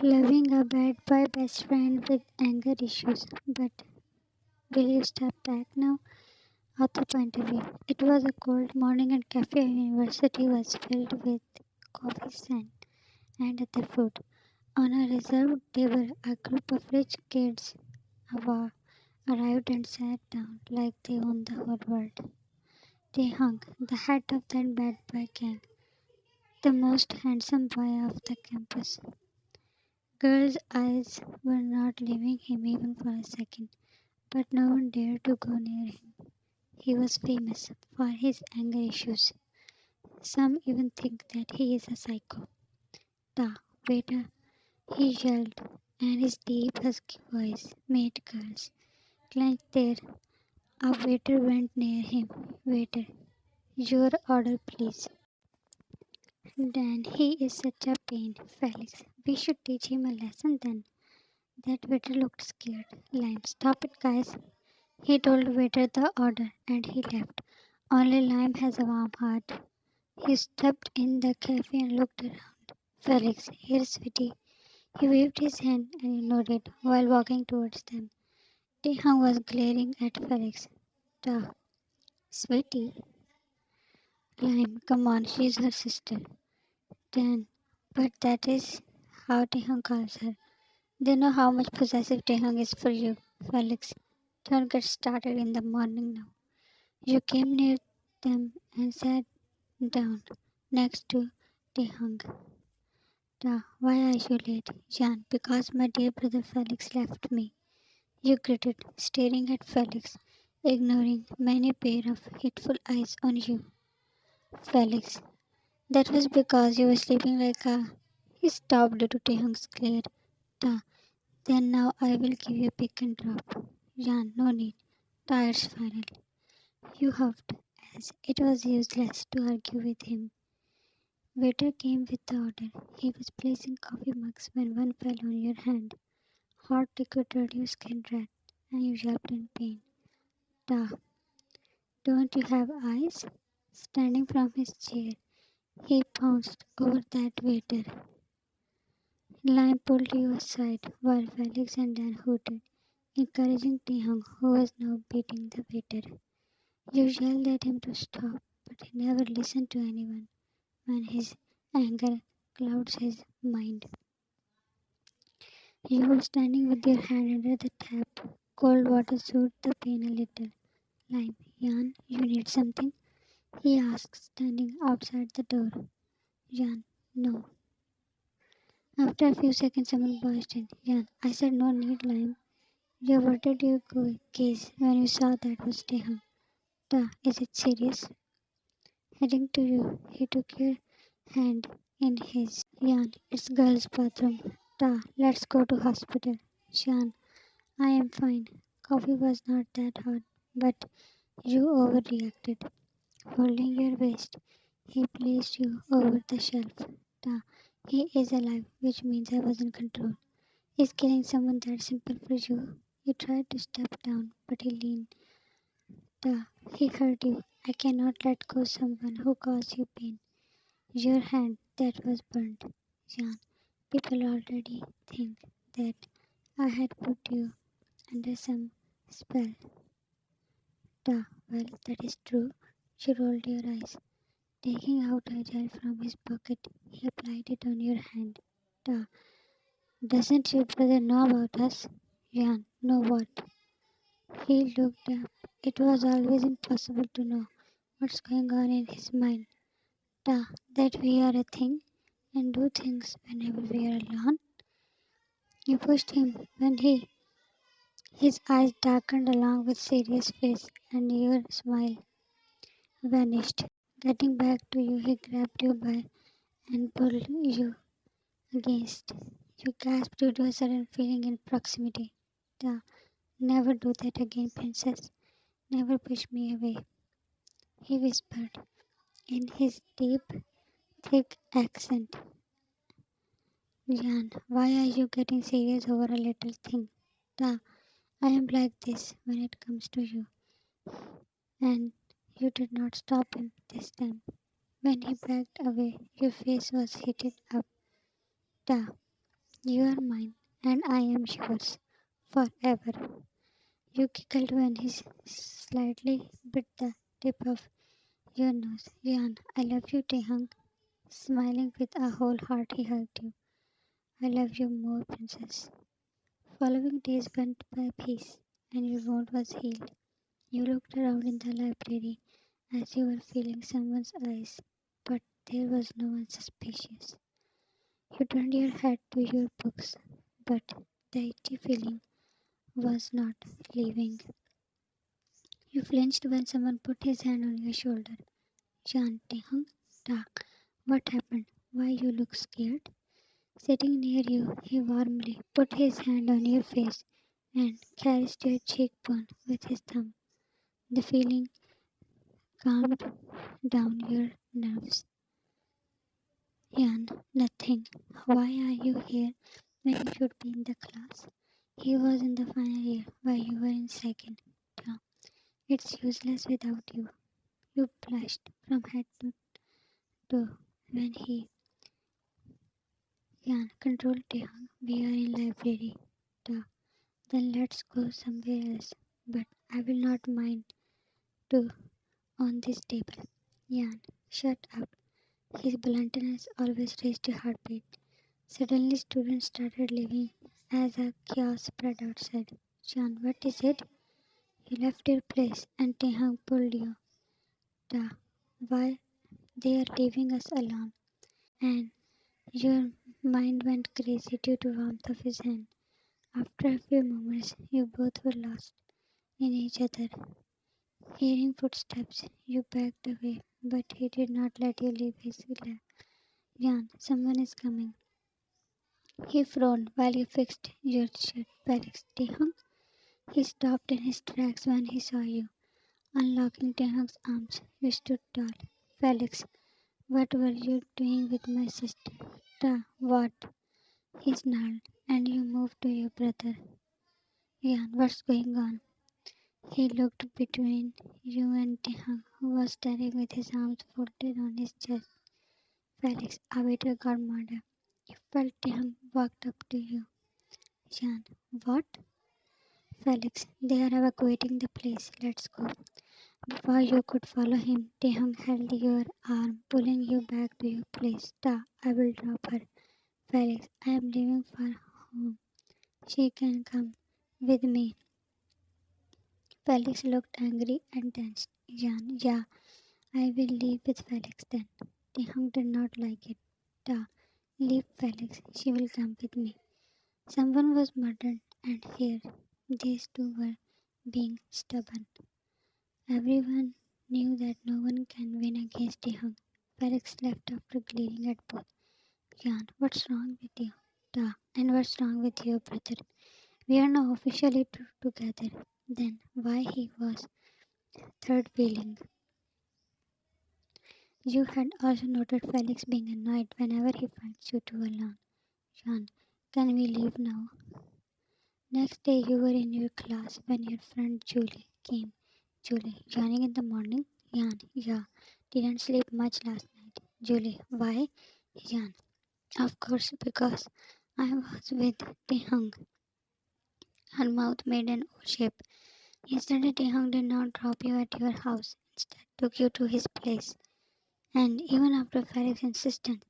Loving a bad boy best friend with anger issues. But will you step back now? Author point of view. It was a cold morning and Cafe University was filled with coffee scent and other food. On a reserved table, a group of rich kids ava- arrived and sat down like they owned the whole world. Taehyung, the head of that bad boy gang, the most handsome boy of the campus. Girls' eyes were not leaving him even for a second, but no one dared to go near him. He was famous for his anger issues. Some even think that he is a psycho. The waiter, he yelled, and his deep husky voice made girls clench their. A waiter went near him. Waiter, your order, please. Dan, he is such a pain, Felix. We should teach him a lesson then. That waiter looked scared. Lime, stop it, guys. He told waiter the order and he left. Only Lime has a warm heart. He stepped in the cafe and looked around. Felix, here, sweetie. He waved his hand and nodded while walking towards them. Taehyung was glaring at Felix. Duh, sweetie. Lime, come on, she's her sister. Dan, but that is how Taehyung calls her. They know how much possessive Taehyung is for you, Felix. Don't get started in the morning now. You came near them and sat down next to Taehyung. Why are you late, Jan? Because my dear brother Felix left me. You gritted, staring at Felix, ignoring many pair of hateful eyes on you. Felix, that was because you were sleeping like a. He stopped due to Taehyung's glare. Ta, then now I will give you a pick and drop. Jan, no need. Ta, it's final. You huffed, as it was useless to argue with him. Waiter came with the order. He was placing coffee mugs when one fell on your hand. Hot liquid turned your skin red, and you yelped in pain. Da, don't you have eyes? Standing from his chair, he pounced over that waiter. Lime pulled you aside while Felix and Dan hooted, encouraging Taehyung, who was now beating the waiter. You yelled at him to stop, but he never listened to anyone when his anger clouds his mind. You were standing with your hand under the tap. Cold water soothed the pain a little. Lime, Jan, you need something? He asked, standing outside the door. Jan, no. After a few seconds, someone burst in. Jan, I said no need, Lime. You averted your gaze when you saw that was Taehyung. Is it serious? Heading to you, he took your hand in his. Jan, it's girl's bathroom. Let's go to hospital. Jan, I am fine. Coffee was not that hot, but you overreacted. Holding your waist, he placed you over the shelf. Ta, he is alive, which means I was in control. Is killing someone that simple for you? You tried to step down, but he leaned. He hurt you. I cannot let go someone who caused you pain. Your hand that was burned. Jan, people already think that I had put you under some spell. Well, that is true. She rolled your eyes. Taking out a gel from his pocket, he applied it on your hand. Duh. Doesn't your brother know about us? Jan, know what? He looked up. It was always impossible to know what's going on in his mind. That we are a thing and do things whenever we are alone. You pushed him when his eyes darkened along with serious face and your smile vanished. Getting back to you, he grabbed you by and pulled you against. You gasped due to a sudden feeling in proximity. Da, never do that again, princess. Never push me away, he whispered in his deep, thick accent. Jan, why are you getting serious over a little thing? Da, I am like this when it comes to you. And you did not stop him this time. When he backed away, your face was heated up. Da, You are mine, and I am yours forever. You giggled when he slightly bit the tip of your nose. Jan, I love you, Taehyung. Smiling with a whole heart, he hugged you. I love you more, princess. Following days went by peace, and your wound was healed. You looked around in the library as you were feeling someone's eyes, but there was no one suspicious. You turned your head to your books, but the itchy feeling was not leaving. You flinched when someone put his hand on your shoulder. Jan, Taehyung, Ta, what happened? Why you look scared? Sitting near you, he warmly put his hand on your face and caressed your cheekbone with his thumb. The feeling calmed down your nerves. Jan, nothing. Why are you here when you should be in the class? He was in the final year while you were in second term. It's useless without you. You blushed from head to toe when he Jan controlled Taehyung. We are in library. Ta. Then let's go somewhere else. But I will not mind to on this table. Jan, shut up. His bluntness always raised your heartbeat. Suddenly students started leaving as a chaos spread outside. Jan, what is it? You left your place and Taehyung pulled you. Ta. Why they are leaving us alone? And your mind went crazy due to warmth of his hand. After a few moments, you both were lost in each other. Hearing footsteps, you backed away, but he did not let you leave his lap. Jan, someone is coming. He frowned while you fixed your shirt. Felix, Taehyung? He stopped in his tracks when he saw you. Unlocking Taehyung's arms, you stood tall. Felix, what were you doing with my sister? Ta, what? He snarled, and you moved to your brother. Jan, what's going on? He looked between you and Taehyung, who was standing with his arms folded on his chest. Felix, a waiter got murdered. You felt Taehyung walked up to you. Jan, what? Felix, they are evacuating the place. Let's go. Before you could follow him, Taehyung held your arm, pulling you back to your place. Ta, I will drop her. Felix, I am leaving for home. She can come with me. Felix looked angry and tense. Jan, yeah, I will leave with Felix then. Taehyung did not like it. Ta, leave Felix, she will come with me. Someone was murdered, and here these two were being stubborn. Everyone knew that no one can win against Taehyung. Felix left after glaring at both. Jan, what's wrong with you? Ta, and what's wrong with your brother? We are now officially together. Then why he was third wheeling? You had also noted Felix being annoyed whenever he finds you two alone. John, can we leave now? Next day you were in your class when your friend Julie came. Julie, joining in the morning? Jan, yeah. Didn't sleep much last night. Julie, why? Jan, of course, because I was with Taehyung. Her mouth made an O shape. Yesterday Taehyung did not drop you at your house. Instead took you to his place. And even after Felix insisted,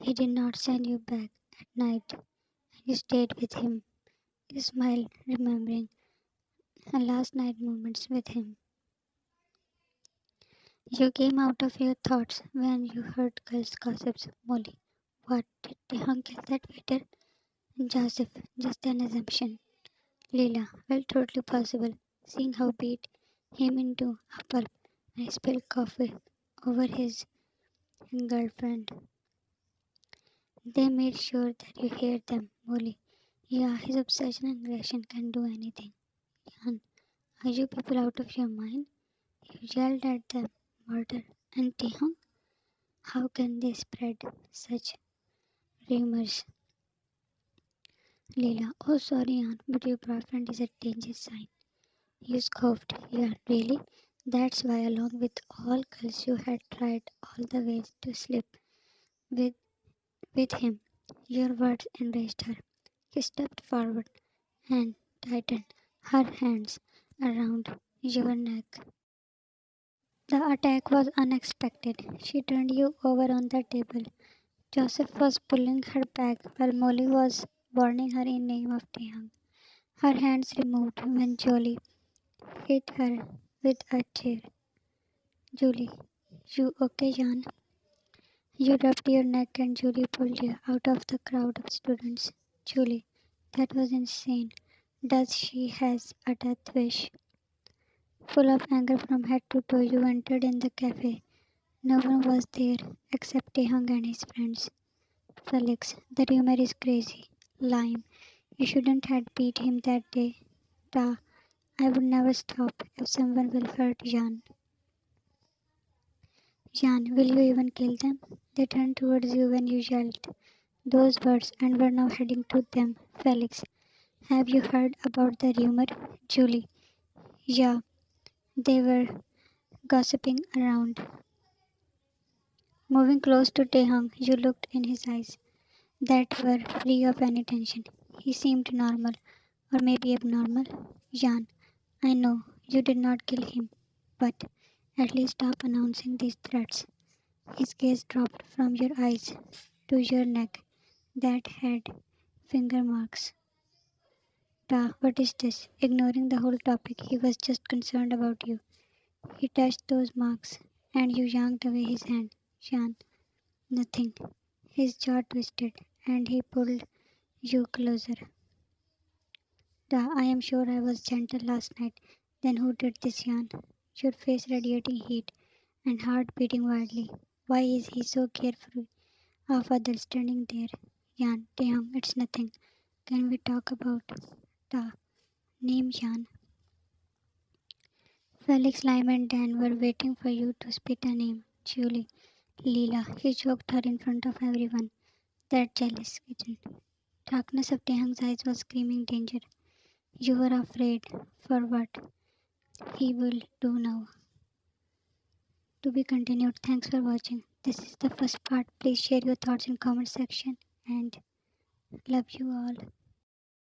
he did not send you back at night, and you stayed with him. You smiled, remembering her last night moments with him. You came out of your thoughts when you heard girls' gossips. Molly, what did Taehyung kill that waiter? Joseph, just an assumption. Leela, well, totally possible, seeing how beat him into a pulp and spilled coffee over his girlfriend. They made sure that you heard them, Molly. Yeah, his obsession and aggression can do anything. Jan, are you people out of your mind? You yelled at them, murder, and Taehyung? How can they spread such rumors? Leela, oh sorry, Aunt, but your boyfriend is a danger sign. You scoffed. Yeah, really? That's why, along with all girls, you had tried all the ways to sleep with, with him. Your words enraged her. He stepped forward and tightened her hands around your neck. The attack was unexpected. She turned you over on the table. Joseph was pulling her back while Molly was warning her in name of Taehyung. Her hands removed when Jolie hit her with a chair. Julie, you okay, Jan? You rubbed your neck and Julie pulled you out of the crowd of students. Julie, that was insane. Does she has a death wish? Full of anger from head to toe, you entered in the cafe. No one was there except Taehyung and his friends. Felix, the rumor is crazy. Lime, you shouldn't have beat him that day. Ta, I would never stop if someone will hurt Jan. Jan, will you even kill them? They turned towards you when you yelled those words and were now heading to them. Felix, have you heard about the rumor? Julie, yeah, they were gossiping around. Moving close to Taehyung, you looked in his eyes that were free of any tension. He seemed normal, or maybe abnormal. Jan, I know you did not kill him, but at least stop announcing these threats. His gaze dropped from your eyes to your neck that had finger marks. Ta, what is this? Ignoring the whole topic, he was just concerned about you. He touched those marks, and you yanked away his hand. Jan, nothing. His jaw twisted, and he pulled you closer. Ta, I am sure I was gentle last night. Then who did this, Jan? Your face radiating heat and heart beating wildly. Why is he so carefree of others standing there? Jan, Taehyung, it's nothing. Can we talk about Ta? Name Jan. Felix, Lime, and Dan were waiting for you to spit a name. Julie, Leela. He choked her in front of everyone. That jealous kitten. Darkness of Taehyung's eyes was screaming danger. You were afraid. For what? He will do now. To be continued. Thanks for watching. This is the first part. Please share your thoughts in comment section and love you all.